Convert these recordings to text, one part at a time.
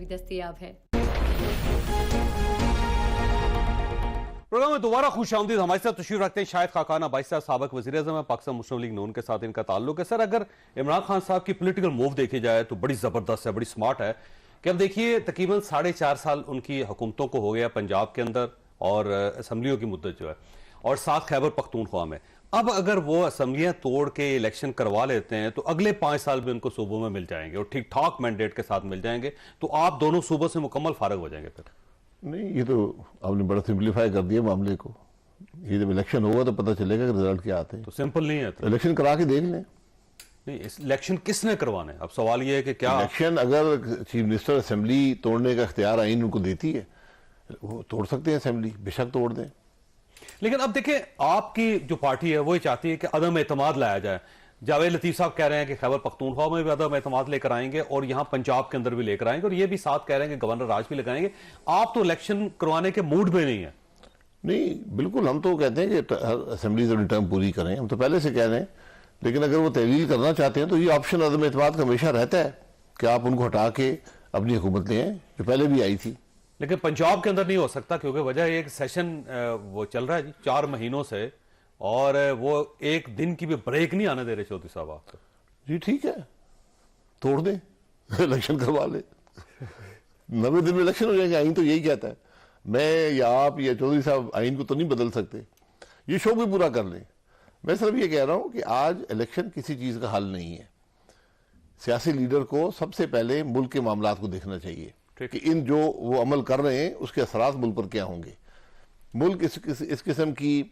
भी दस्तयाब है। प्रोग्राम में दोबारा खुशामदीद। हमारे साथ तशरीफ रखते हैं शाहिद खाकान अब्बासी साहब, साबिक वज़ीर-ए-आज़म है पाकिस्तान मुस्लिम लीग नून के साथ इनका ताल्लुक है। सर, अगर इमरान खान साहब की पॉलिटिकल मूव देखी जाए तो बड़ी ज़बरदस्त है, बड़ी स्मार्ट है कि अब देखिए तकरीबन 4.5 साल उनकी हुकूमतों को हो गया पंजाब के अंदर और असम्बलियों की मुद्दत जो है, और साथ खैबर पख्तूनख्वा में। अब अगर वो असम्बलियां तोड़ के इलेक्शन करवा लेते हैं तो अगले 5 साल भी उनको सूबों में मिल जाएंगे और ठीक ठाक मैंडेट के साथ मिल जाएंगे, तो आप दोनों सूबों से मुकम्मल फारग हो जाएंगे। फिर नहीं, ये तो आपने बड़ा सिंप्लीफाई कर दिया मामले को। ये जब इलेक्शन होगा तो पता चलेगा कि रिजल्ट क्या आते हैं। तो सिंपल नहीं है, तो इलेक्शन करा के देख लें। नहीं, इस इलेक्शन किसने करवाने? अब सवाल ये है कि क्या इलेक्शन अगर चीफ मिनिस्टर असेंबली तोड़ने का इख्तियार आइन उनको देती है, वो तोड़ सकते हैं असेंबली, बेशक तोड़ दें। लेकिन अब देखिए, आपकी जो पार्टी है वो ये चाहती है कि अदम एतमाद लाया जाए। जावेद लतीफ साहब कह रहे हैं कि खैबर पख्तूनख्वा में भी अदम एतमाद लेकर आएंगे और यहाँ पंजाब के अंदर भी लेकर आएंगे, और ये भी साथ कह रहे हैं कि गवर्नर राज भी लगाएंगे। आप तो इलेक्शन करवाने के मूड में नहीं है। नहीं, बिल्कुल, हम तो कहते हैं कि असेंबली अपनी टर्म पूरी करें, हम तो पहले से कह रहे हैं। लेकिन अगर वो तहलील करना चाहते हैं तो ये ऑप्शन अदम एतमाद का हमेशा रहता है कि आप उनको हटा के अपनी हुकूमत ले आए, जो पहले भी आई थी। लेकिन पंजाब के अंदर नहीं हो सकता, क्योंकि वजह एक सेशन वो चल रहा है जी 4 महीनों से, और वो एक दिन की भी ब्रेक नहीं आने दे रहे चौधरी साहब आपको। जी ठीक है, तोड़ दें, इलेक्शन करवा ले, 90 दिन में इलेक्शन हो जाएंगे। आइन तो यही कहता है। मैं या आप या चौधरी साहब आइन को तो नहीं बदल सकते, ये शौक भी पूरा कर लें। मैं सिर्फ ये कह रहा हूं कि आज इलेक्शन किसी चीज का हल नहीं है। सियासी लीडर को सबसे पहले मुल्क के मामलात को देखना चाहिए कि इन जो वो अमल कर रहे हैं उसके असरात मुल्क पर क्या होंगे। मुल्क इस किस्म की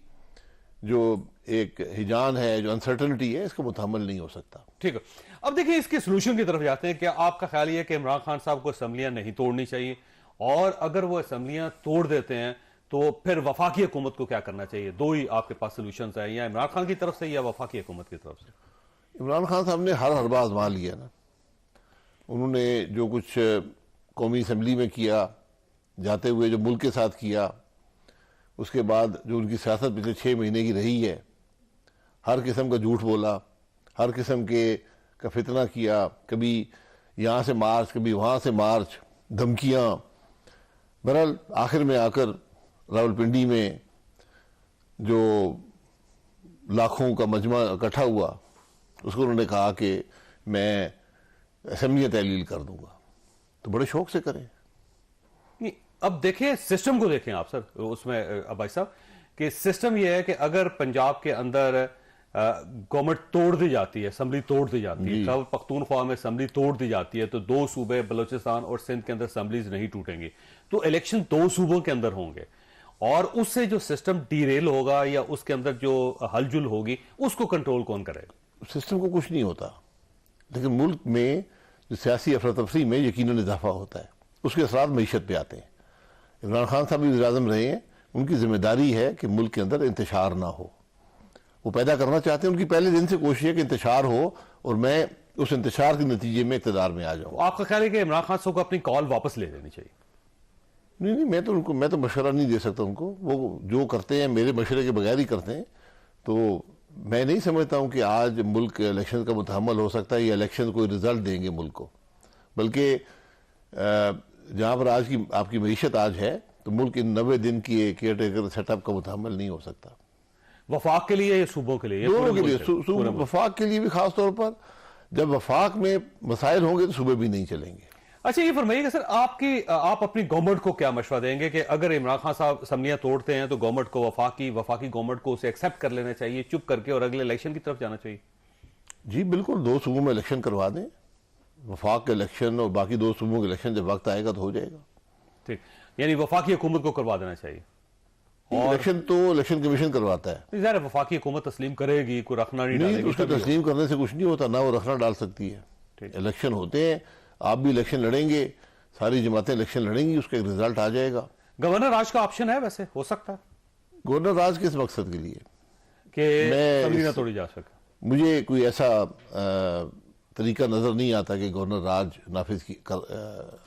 जो एक हिजान है, जो अनसर्टनिटी है, इसका मुतहम्मल नहीं हो सकता। ठीक है, अब देखिए इसके सोल्यूशन की तरफ जाते हैं। क्या आपका ख्याल ये है कि इमरान खान साहब को असम्बलियां नहीं तोड़नी चाहिए, और अगर वो असम्बलियां तोड़ देते हैं तो फिर वफाकी हुकूमत को क्या करना चाहिए? दो ही आपके पास सोल्यूशन है, या इमरान खान की तरफ से या वफाकी हुकूमत की तरफ से? इमरान खान साहब ने हर हरबा आजमा लिया ना। उन्होंने जो कुछ कौमी असम्बली में किया, जाते हुए जो मुल्क के साथ किया, उसके बाद जो उनकी सियासत पिछले 6 महीने की रही है, हर किस्म का झूठ बोला, हर किस्म के का फितना किया, कभी यहाँ से मार्च, कभी वहाँ से मार्च, धमकियाँ। बहरहाल आखिर में आकर रावलपिंडी में जो लाखों का मजमा इकट्ठा हुआ, उसको उन्होंने कहा कि मैं असेंबलियाँ तहलील कर दूंगा। तो बड़े शौक से करें। नहीं, अब देखें सिस्टम को देखें आप सर, उसमें अब्बासी साहब कि सिस्टम यह है कि अगर पंजाब के अंदर गवर्नमेंट तोड़ दी जाती है, असम्बली तोड़ दी जाती है, खैबर पख्तूनख्वा में असम्बली तोड़ दी जाती है, तो 2 सूबे बलूचिस्तान और सिंध के अंदर असम्बलीज नहीं टूटेंगी, तो इलेक्शन 2 सूबों के अंदर होंगे, और उससे जो सिस्टम डीरेल होगा या उसके अंदर जो हलजुल होगी उसको कंट्रोल कौन करेगा? सिस्टम को कुछ नहीं होता, लेकिन मुल्क में जो सियासी अफरा तफरी में यकीनन इजाफा होता है, उसके असरात मईशत पे आते हैं। इमरान खान साहब भी वज़ीर-ए-आज़म रहे हैं, उनकी जिम्मेदारी है कि मुल्क के अंदर इंतशार ना हो। वो पैदा करना चाहते हैं, उनकी पहले दिन से कोशिश है कि इंतशार हो और मैं उस इंतशार के नतीजे में इक़्तिदार में आ जाऊँ। आपका ख्याल है कि इमरान खान साहब को अपनी कॉल वापस ले लेनी चाहिए? नहीं, मैं तो मशवरा नहीं दे सकता उनको। वो जो करते हैं मेरे मशवरे के बगैर ही करते हैं। तो मैं नहीं समझता हूं कि आज मुल्क इलेक्शन का मुतहम्मल हो सकता है या इलेक्शन कोई रिजल्ट देंगे मुल्क को। बल्कि जहां पर आज की आपकी मईशत आज है, तो मुल्क इन 90 दिन की केयर टेकर सेटअप का मुतहम्मल नहीं हो सकता। वफाक के लिए या सूबों के लिए? दोनों के लिए। वफाक के लिए भी खास तौर पर, जब वफाक में मसाइल होंगे तो सूबे भी नहीं चलेंगे। अच्छा, ये फरमाइएगा सर, आप अपनी गवर्नमेंट को क्या मशवरा देंगे कि अगर इमरान खान साहब असम्बलियां तोड़ते हैं तो गवर्नमेंट को वफाकी गवर्नमेंट को उसे एक्सेप्ट कर लेना चाहिए चुप करके, और अगले इलेक्शन की तरफ जाना चाहिए? जी बिल्कुल, 2 सूबों में इलेक्शन करवा दें, वफाक के इलेक्शन और बाकी 2 सूबों के इलेक्शन जब वक्त आएगा तो हो जाएगा। ठीक, यानी वफाकी हुकूमत को करवा देना चाहिए। और इलेक्शन तो इलेक्शन कमीशन करवाता है। ज़ाहिर है वफाकी हुकूमत तस्लीम करेगी, कोई रखना नहीं डालेगी। उसको तस्लीम करने से कुछ नहीं होता, ना वो रखना डाल सकती है। इलेक्शन होते हैं, आप भी इलेक्शन लड़ेंगे, सारी जमातें इलेक्शन लड़ेंगी, उसका एक रिजल्ट आ जाएगा। गवर्नर राज का ऑप्शन है, वैसे हो सकता है। गवर्नर राज किस मकसद के लिए? कि तोड़ी जा सके। मुझे कोई ऐसा तरीका नजर नहीं आता कि गवर्नर राज नाफिज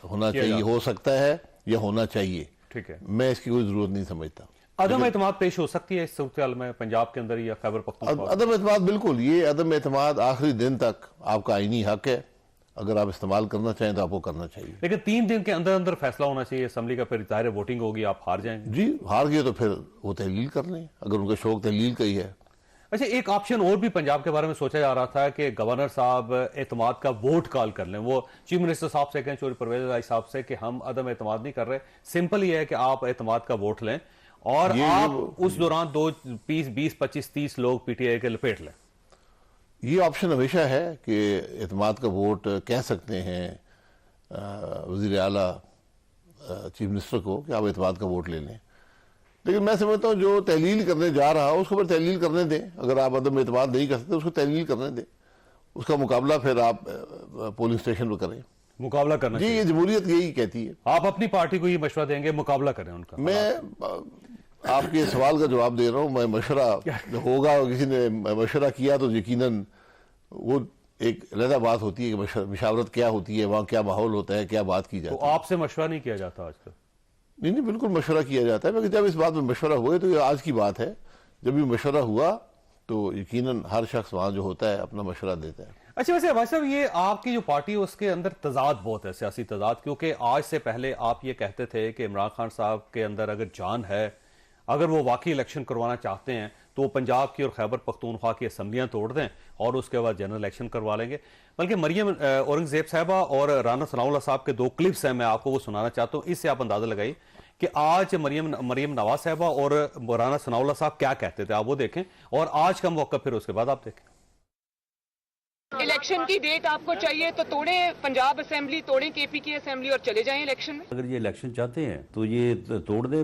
होना चाहिए, हो सकता है या होना चाहिए। ठीक है, मैं इसकी कोई जरूरत नहीं समझता। अदम एतमाद पेश हो सकती है इस सूरत में पंजाब के अंदर या खैबर पख्तूनख्वा? अदम एतमाद, बिल्कुल, ये अदम एतमाद आखिरी दिन तक आपका आईनी हक है। अगर आप इस्तेमाल करना चाहें तो आपको करना चाहिए। लेकिन 3 दिन के अंदर अंदर फैसला होना चाहिए असेंबली का, फिर जाहिर वोटिंग होगी, आप हार जाएंगे। जी, हार गए तो फिर वो तहलील कर लें, अगर उनका शौक तहलील का ही है। अच्छा, एक ऑप्शन और भी पंजाब के बारे में सोचा जा रहा था कि गवर्नर साहब एतमाद का वोट कॉल कर लें। वो चीफ मिनिस्टर साहब से कहें, चौधरी परवेज इलाही साहब से, कि हम अदम एतमाद नहीं कर रहे, सिंपल ही है कि आप एतमाद का वोट लें और आप उस दौरान 20-25-30 लोग पीटीआई के लपेट लें। ये ऑप्शन हमेशा है कि एतमाद का वोट कह सकते हैं वजीर आला चीफ मिनिस्टर को कि आप एतमाद का वोट ले लें। लेकिन मैं समझता हूँ जो तहलील करने जा रहा है उसको फिर तहलील करने दें। अगर आप अदम एतमाद नहीं कर सकते उसको तहलील करने दें, उसका मुकाबला फिर आप पोलिंग स्टेशन पर करें। मुकाबला करना जी, ये जमहूरियत यही कहती है। आप अपनी पार्टी को ये मशवरा देंगे मुकाबला करें उनका? मैं आपके सवाल का जवाब दे रहा हूँ। मैं मशवरा होगा, किसी ने मशवरा किया तो यकीनन वो एक अलग बात होती है कि मशावरत क्या होती है, वहाँ क्या माहौल होता है, क्या बात की जाती है। तो आपसे मशवरा नहीं किया जाता आज तक? नहीं, बिल्कुल मशवरा किया जाता है, मगर जब इस बात में मशवरा हुए तो ये आज की बात है। जब भी मशवरा हुआ तो यकीनन हर शख्स वहाँ जो होता है अपना मशवरा देता है। अच्छा, वैसे भाई साहब, ये आपकी जो पार्टी है उसके अंदर तजाद बहुत है, सियासी तजाद, क्योंकि आज से पहले आप ये कहते थे कि इमरान खान साहब के अंदर अगर जान है, अगर वो वाकई इलेक्शन करवाना चाहते हैं तो वो पंजाब की और खैबर पख्तूनख्वा की असम्बलियां तोड़ दें और उसके बाद जनरल इलेक्शन करवा लेंगे। बल्कि मरियम औरंगजेब साहबा और राना सनाउल्लाह साहब के 2 क्लिप्स हैं, मैं आपको वो सुनाना चाहता हूँ। इससे आप अंदाजा लगाइए कि आज मरियम नवाज साहबा और राना सनाउल्लाह साहब क्या कहते थे, आप वो देखें और आज का मौका फिर उसके बाद आप देखें। इलेक्शन की डेट आपको चाहिए तो तोड़े पंजाब असेंबली, तोड़े केपी की असेंबली और चले जाएं इलेक्शन में। अगर ये इलेक्शन चाहते हैं तो ये तोड़ दे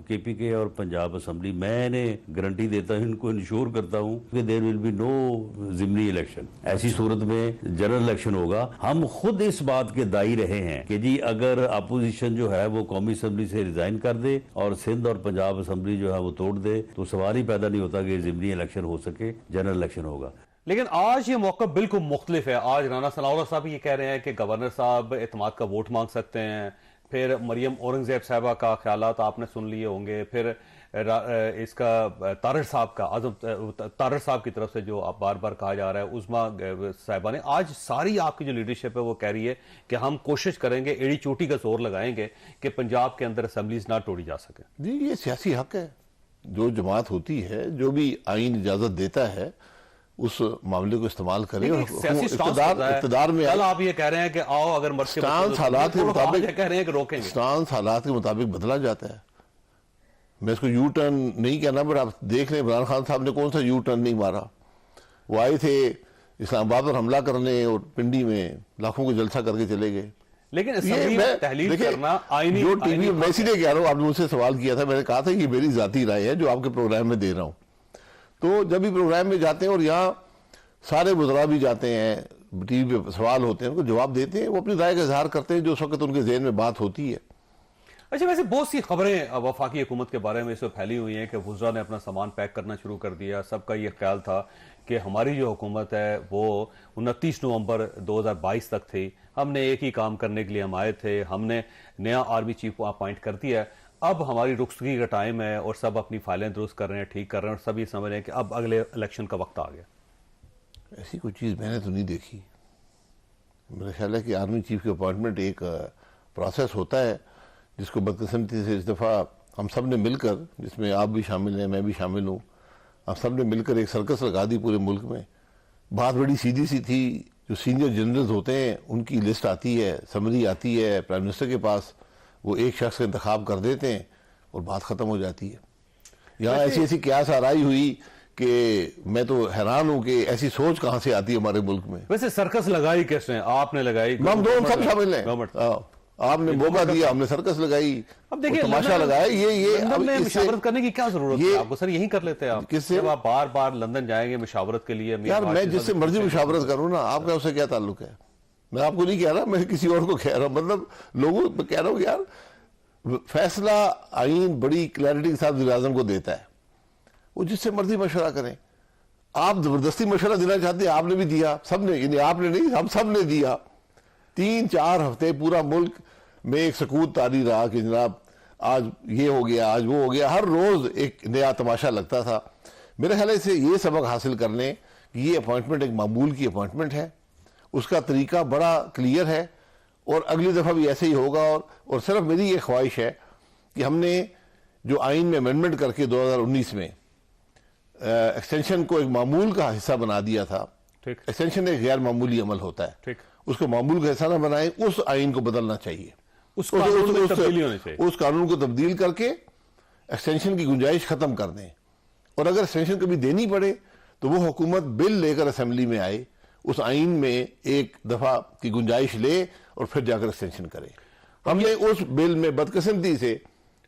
केपी के और पंजाब असेंबली। मैंने गारंटी देता हूं, इनको इंश्योर करता हूं कि देयर विल बी नो जिमनी इलेक्शन। ऐसी सूरत में जनरल इलेक्शन होगा। हम खुद इस बात के दाई रहे हैं कि जी अगर अपोजिशन जो है वो कौमी असेंबली से रिजाइन कर दे और सिंध और पंजाब असेंबली जो है वो तोड़ दे तो सवाल ही पैदा नहीं होता कि जिमनी इलेक्शन हो सके, जनरल इलेक्शन होगा। लेकिन आज ये मौका बिल्कुल मुख्तलिफ है। आज राना सनाउल्लाह साहब ये कह रहे हैं कि गवर्नर साहब एतमाद का वोट मांग सकते हैं। फिर मरियम औरंगजेब साहबा का ख्यालात आपने सुन लिए होंगे। फिर इसका तारड़ साहब का, आजम तारड़ साहब की तरफ से जो आप बार बार कहा जा रहा है, उस्मा साहिबा ने, आज सारी आपकी जो लीडरशिप है वो कह रही है कि हम कोशिश करेंगे, एड़ी चोटी का जोर लगाएंगे कि पंजाब के अंदर असेंबलीज ना तोड़ी जा सके। जी, ये सियासी हक है। जो जमात होती है, जो भी आइन इजाजत देता है उस मामले को इस्तेमाल करें और इक़्तिदार में। कल आप ये कह रहे हैं कि आओ अगर स्टांस हालात के मुताबिक कह रहे हैं कि रोकेंगे, स्टांस हालात के मुताबिक बदला जाता है। मैं इसको यू टर्न नहीं कहना, बट आप देख लें इमरान खान साहब ने कौन सा यू टर्न नहीं मारा। वो आए थे इस्लामाबाद पर हमला करने और पिंडी में लाखों को जलसा करके चले गए। लेकिन तहलील करना आईनी, जो टीवी, मैं इसीलिए कह रहा हूँ, आपने मुझसे सवाल किया था, मैंने कहा था कि मेरी जाती राय है जो आपके प्रोग्राम में दे रहा हूँ। तो जब भी प्रोग्राम में जाते हैं और यहाँ सारे वज़रा भी जाते हैं, टीवी पे सवाल होते हैं, उनको जवाब देते हैं, वो अपनी राय का इजहार करते हैं जो उस वक्त उनके ज़हन में बात होती है। अच्छा, वैसे बहुत सी खबरें वफाकी हुकूमत के बारे में इसमें फैली हुई हैं कि वज़रा ने अपना सामान पैक करना शुरू कर दिया। सबका ये ख्याल था कि हमारी जो हुकूमत है वो 29 नवंबर 2022 तक थी, हमने एक ही काम करने के लिए हम आए थे, हमने नया आर्मी चीफ अपॉइंट कर दिया है, अब हमारी रुखसती का टाइम है और सब अपनी फाइलें दुरुस्त कर रहे हैं, ठीक कर रहे हैं और सब ये समझ रहे हैं कि अब अगले इलेक्शन का वक्त आ गया। ऐसी कोई चीज़ मैंने तो नहीं देखी। मेरा ख्याल है कि आर्मी चीफ की अपॉइंटमेंट एक प्रोसेस होता है जिसको बदकिस्मती से इस दफ़ा हम सब ने मिलकर, जिसमें आप भी शामिल हैं, मैं भी शामिल हूँ, हम सब ने मिलकर एक सर्कस लगा दी पूरे मुल्क में। बात बड़ी सीधी सी थी। जो सीनियर जनरल्स होते हैं उनकी लिस्ट आती है, समरी आती है प्राइम मिनिस्टर के पास, वो एक शख्स का इंतखाब कर देते हैं और बात ख़त्म हो जाती है। यहाँ ऐसी ऐसी क्यास आराई हुई कि मैं तो हैरान हूं कि ऐसी सोच कहां से आती है हमारे मुल्क में। वैसे सर्कस लगाई किसने? आपने लगाई? हम दोनों सब शामिल हैं। आपने मौका दिया, हमने सर्कस लगाई, अब देखिए तमाशा लगाया। ये मुशावरत करने की क्या जरूरत है आपको? सर यही कर लेते हैं आप। किससे? जब आप बार बार लंदन जाएंगे मुशावरत के लिए। यार मैं जिससे मर्जी मुशावरत करूं ना, आपका उससे क्या ताल्लुक है? मैं आपको नहीं कह रहा, मैं किसी और को कह रहा हूं। मतलब लोगों को कह रहा हूं यार, फैसला आइन बड़ी क्लैरिटी के साथ वज़ीर-ए-आज़म को देता है, वो जिससे मर्जी मशवरा करें। आप जबरदस्ती मशवरा देना चाहते हैं, आपने भी दिया, सबने, यानी आपने नहीं, हम सब ने दिया। 3-4 हफ्ते पूरा मुल्क में एक सकूत तारी रहा कि जनाब आज ये हो गया, आज वो हो गया, हर रोज एक नया तमाशा लगता था। मेरे ख्याल से ये सबक हासिल कर लें कि ये अपॉइंटमेंट एक मामूल की अपॉइंटमेंट है उसका तरीका बड़ा क्लियर है और अगली दफ़ा भी ऐसे ही होगा। और सिर्फ मेरी ये ख्वाहिश है कि हमने जो आइन में अमेंडमेंट करके 2019 में एक्सटेंशन को एक मामूल का हिस्सा बना दिया था। ठीक। एक्सटेंशन एक गैर मामूली अमल होता है, ठीक। उसको मामूल का हिस्सा ना बनाए, उस आइन को बदलना चाहिए, उस कानून में तब्दीली होनी चाहिए। उस कानून को तब्दील करके एक्सटेंशन की गुंजाइश खत्म कर दें। और अगर एक्सटेंशन कभी देनी पड़े तो वो हुकूमत बिल लेकर असेंबली में आए, उस आइन में एक दफा की गुंजाइश ले और फिर जाकर एक्सटेंशन करे। हमने उस बिल में बदकिस्मती से,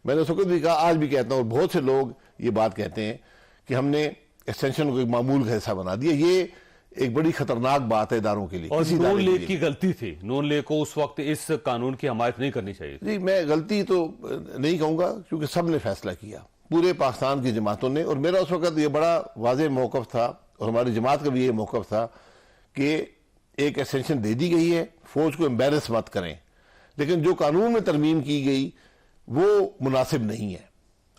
मैंने उस वक्त भी कहा, आज भी कहता हूं, बहुत से लोग ये बात कहते हैं कि हमने एक्सटेंशन को एक मामूल का हिस्सा बना दिया। ये एक बड़ी खतरनाक बात है इदारों के लिए। और किसी नून इदारे के लीग लिए। की गलती थी, नून लीग को उस वक्त इस कानून की हमायत नहीं करनी चाहिए। जी, मैं गलती तो नहीं कहूंगा, क्योंकि सबने फैसला किया, पूरे पाकिस्तान की जमातों ने। और मेरा उस वक्त ये बड़ा वाज़ेह मौक़िफ़ था और हमारी जमात का भी ये मौक़िफ़ था कि एक एक्सटेंशन दे दी गई है, फौज को एम्बेरस मत करें, लेकिन जो कानून में तरमीम की गई वो मुनासिब नहीं है।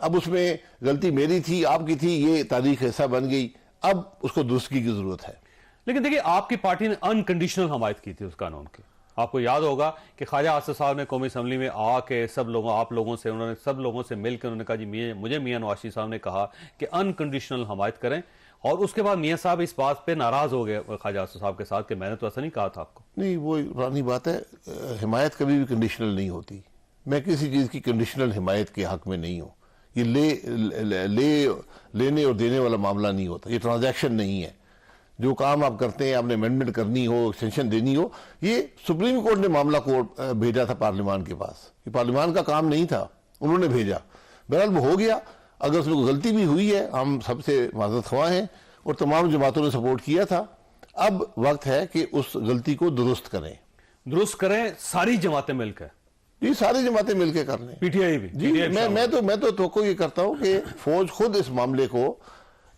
अब उसमें गलती मेरी थी, आपकी थी, ये तारीख ऐसा बन गई, अब उसको दुरुस्ती की जरूरत है। लेकिन देखिए, आपकी पार्टी ने अनकंडीशनल हमायत की थी उस कानून की। आपको याद होगा कि ख्वाजा आसिफ साहब ने कौमी असम्बली में आके सब लोगों, आप लोगों से, उन्होंने सब लोगों से मिलकर उन्होंने कहा जी मुझे मियां नवाज शरीफ साहब ने कहा कि अनकंडीशनल हमायत करें। और उसके बाद मियां साहब इस बात पे नाराज हो गए ख्वाजा आसिफ साहब के साथ कि मैंने तो ऐसा नहीं कहा था आपको। नहीं, वो पुरानी बात है, हिमायत कभी भी कंडीशनल नहीं होती। मैं किसी चीज की कंडीशनल हिमायत के हक में नहीं हूं। ये लेने और देने वाला मामला नहीं होता, ये ट्रांजैक्शन नहीं है। जो काम आप करते हैं, आपने अमेंडमेंट करनी हो, एक्सटेंशन देनी हो, ये सुप्रीम कोर्ट ने मामला कोर्ट भेजा था पार्लियामान के पास। ये पार्लियामान का काम नहीं था, उन्होंने भेजा। बहरहाल वो हो गया। अगर उसमें कोई गलती भी हुई है, हम सबसे माजरत ख्वाह हैं और तमाम जमातों ने सपोर्ट किया था। अब वक्त है कि उस गलती को दुरुस्त करें। दुरुस्त करें सारी जमातें मिलकर? जी, सारी जमातें मिलकर कर लें। पीटीआई भी? जी, मैं तो तवक्को ये करता हूं कि फौज खुद इस मामले को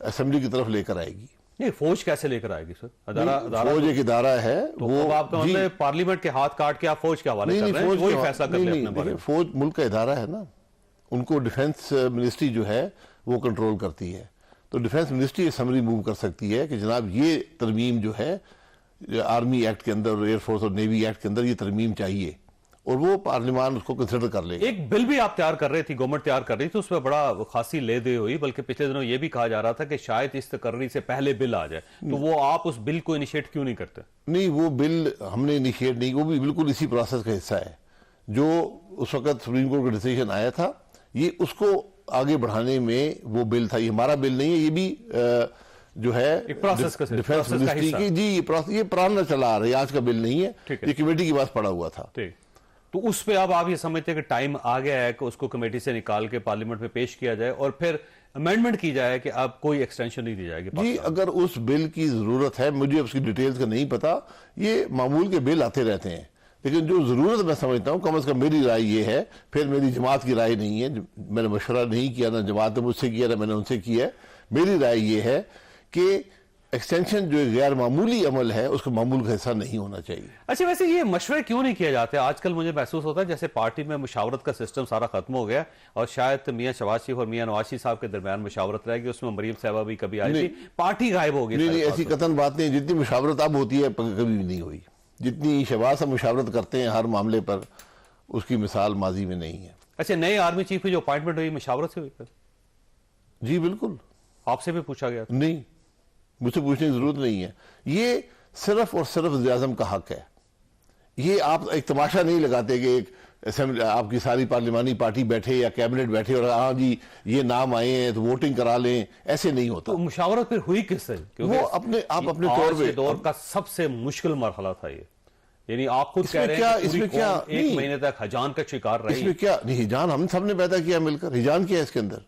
असेंबली की तरफ लेकर आएगी। नहीं, फौज कैसे लेकर आएगी सर? फौज एक इदारा है, तो वो आपका मतलब पार्लियामेंट के हाथ काट के आप फौज के हवाले कर रहे हैं? वही फैसला कर ले अपने बारे में। फौज मुल्क का इदारा है ना, उनको डिफेंस मिनिस्ट्री जो है वो कंट्रोल करती है। तो डिफेंस मिनिस्ट्री समरी मूव कर सकती है कि जनाब ये तरमीम जो है आर्मी एक्ट के अंदर, एयरफोर्स और नेवी एक्ट के अंदर ये तरमीम चाहिए, और वो पार्लियामान उसको कंसिडर कर ले। एक बिल भी आप तैयार कर रही थी, गवर्नमेंट तैयार कर रही थी, उसमें बड़ा खासी ले दे हुई, बल्कि पिछले दिनों ये भी कहा जा रहा था कि शायद इस तकर्री से पहले बिल आ जाए। तो वो आप उस बिल को इनिशिएट क्यों नहीं करते? नहीं, वो बिल हमने इनिशिएट नहीं, वो भी बिल्कुल इसी प्रोसेस का हिस्सा है। जो उस वक्त सुप्रीम कोर्ट का डिसीजन आया था, ये उसको आगे बढ़ाने में वो बिल था। ये हमारा बिल नहीं है, ये भी जो है डिफेंस मिनिस्ट्री की। जी, ये पुराना चला आ रहा है, आज का बिल नहीं है, ये कमेटी के पास पड़ा हुआ था। तो उस पे अब आप ये समझते हैं कि टाइम आ गया है कि उसको कमेटी से निकाल के पार्लियामेंट में पेश किया जाए और फिर अमेंडमेंट की जाए कि अब कोई एक्सटेंशन नहीं दी जाएगी? जी, अगर उस बिल की जरूरत है, मुझे उसकी डिटेल्स का नहीं पता, ये मामूल के बिल आते रहते हैं, लेकिन जो जरूरत मैं समझता हूं, कम से कम मेरी राय ये है, फिर मेरी जमात की राय नहीं है, मैंने मशवरा नहीं किया, ना जमात ने मुझसे किया, ना मैंने उनसे किया है। मेरी राय ये है कि एक्सटेंशन जो गैर मामूली अमल है, उसका मामूल का हिस्सा नहीं होना चाहिए। अच्छा, वैसे ये मशवरे क्यों नहीं किए जाते? आजकल मुझे महसूस होता है जैसे पार्टी में मुशावरत का सिस्टम सारा खत्म हो गया और शायद मियां शहबाज शरीफ और मियां नवाज शरीफ साहब के दरमियान मुशावरत रहेगी, उसमें मरीम साहबा भी कभी आई थी, पार्टी गायब हो गई। नहीं, ऐसी कतन बात नहीं। जितनी मुशावरत अब होती है कभी भी नहीं हुई। जितनी शहबाज साहब मुशावरत करते हैं हर मामले पर, उसकी मिसाल माजी में नहीं है। अच्छा, नए आर्मी चीफ की जो अपॉइंटमेंट हुई मुशावरत से हुई? जी बिल्कुल। आपसे भी पूछा गया? नहीं, मुझसे पूछने की जरूरत नहीं है। ये सिर्फ और सिर्फ वज़ीर-ए-आज़म का हक है। ये आप एक तमाशा नहीं लगाते कि एक आपकी सारी पार्लियामानी पार्टी बैठे या कैबिनेट बैठे और हाँ जी ये नाम आए हैं तो वोटिंग करा लें, ऐसे नहीं होता। तो मुशावरत फिर हुई किससे? वो अपने तौर पे दौर का सबसे मुश्किल मरहला था ये। यानी आप खुद कह रहे हैं इसमें क्या एक महीने तक हिजान का शिकार रही। इसमें क्या नहीं, हिजान हम सब ने पैदा किया मिलकर। हिजान क्या है इसके अंदर?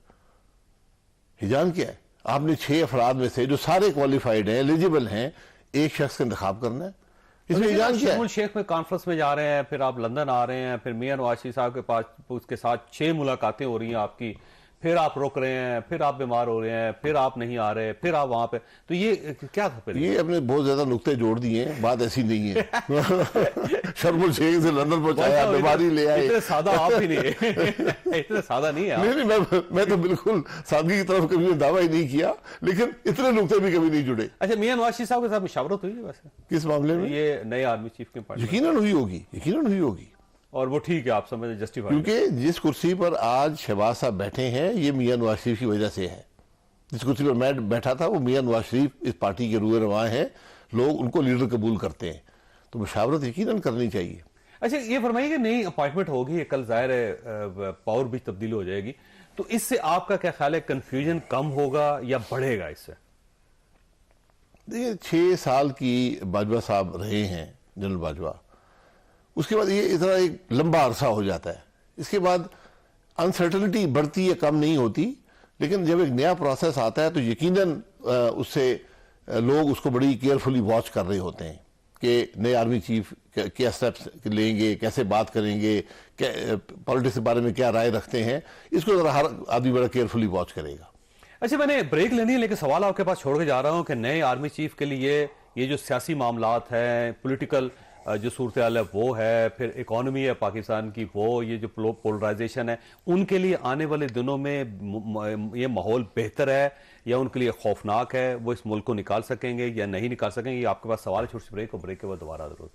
हिजान क्या है? आपने 6 अफराद में से जो सारे क्वालिफाइड हैं, एलिजिबल हैं, एक शख्स का इंतखाब करना है। इसमें हिजान क्या है? शेख में कॉन्फ्रेंस में जा रहे हैं, फिर आप लंदन आ रहे हैं, फिर मियां नवाज शरीफ साहब के पास उसके साथ 6 मुलाकातें हो रही हैं आपकी, फिर आप रुक रहे हैं, फिर आप बीमार हो रहे हैं, फिर आप नहीं आ रहे, फिर आप वहां पे, तो ये क्या था फिर? ये अपने बहुत ज्यादा नुक्ते जोड़ दिए हैं, बात ऐसी नहीं है। शर्मुल शेख से लंदन पहुंचाया, बीमारी ले आए। इतने सादा आप भी नहीं है। इतने सादा नहीं है आप। नहीं, मैं तो बिल्कुल सादगी की तरफ कभी दावा ही नहीं किया, लेकिन इतने नुक्ते भी कभी नहीं जुड़े। अच्छा, मियां नवाज शरीफ साहब के साथ मुशावरत हुई है वैसे किस मामले में? ये नए आर्मी चीफ के पार्टी, यकीनन हुई होगी, यकीनन हुई होगी। और वो ठीक है, आप समझे जस्टिफाइड? क्योंकि जिस कुर्सी पर आज शहबाज साहब बैठे हैं, ये मियां नवाज शरीफ की वजह से है। जिस कुर्सी पर मैं बैठा था, वो मियां नवाज शरीफ इस पार्टी के रूए रवां हैं, लोग उनको लीडर कबूल करते हैं, तो मुशावरत यकीनन करनी चाहिए। अच्छा, ये फरमाइए कि नई अपॉइंटमेंट होगी, कल जाहिर है पावर भी तब्दील हो जाएगी, तो इससे आपका क्या ख्याल है, कंफ्यूजन कम होगा या बढ़ेगा इससे? देखिए, 6 साल की बाजवा साहब रहे हैं, जनरल बाजवा, उसके बाद ये इतना एक लंबा अरसा हो जाता है, इसके बाद अनसर्टनिटी बढ़ती है, कम नहीं होती, लेकिन जब एक नया प्रोसेस आता है तो यकीनन उससे लोग उसको बड़ी केयरफुली वॉच कर रहे होते हैं कि नए आर्मी चीफ क्या स्टेप्स लेंगे, कैसे बात करेंगे, पॉलिटिक्स के बारे में क्या राय रखते हैं, इसको जरा हर आदमी बड़ा केयरफुली वॉच करेगा। अच्छा, मैंने ब्रेक लेनी है, लेकिन सवाल आपके पास छोड़ के जा रहा हूं कि नए आर्मी चीफ के लिए ये जो सियासी मामलात हैं, पॉलिटिकल जो सूरत हाल है वो है, फिर इकोनॉमी है पाकिस्तान की वो, ये जो पोलराइजेशन है, उनके लिए आने वाले दिनों में ये माहौल बेहतर है या उनके लिए खौफनाक है? वो इस मुल्क को निकाल सकेंगे या नहीं निकाल सकेंगे? ये आपके पास सवाल है। छोटी सी ब्रेक, और ब्रेक के बाद दोबारा जरूरत।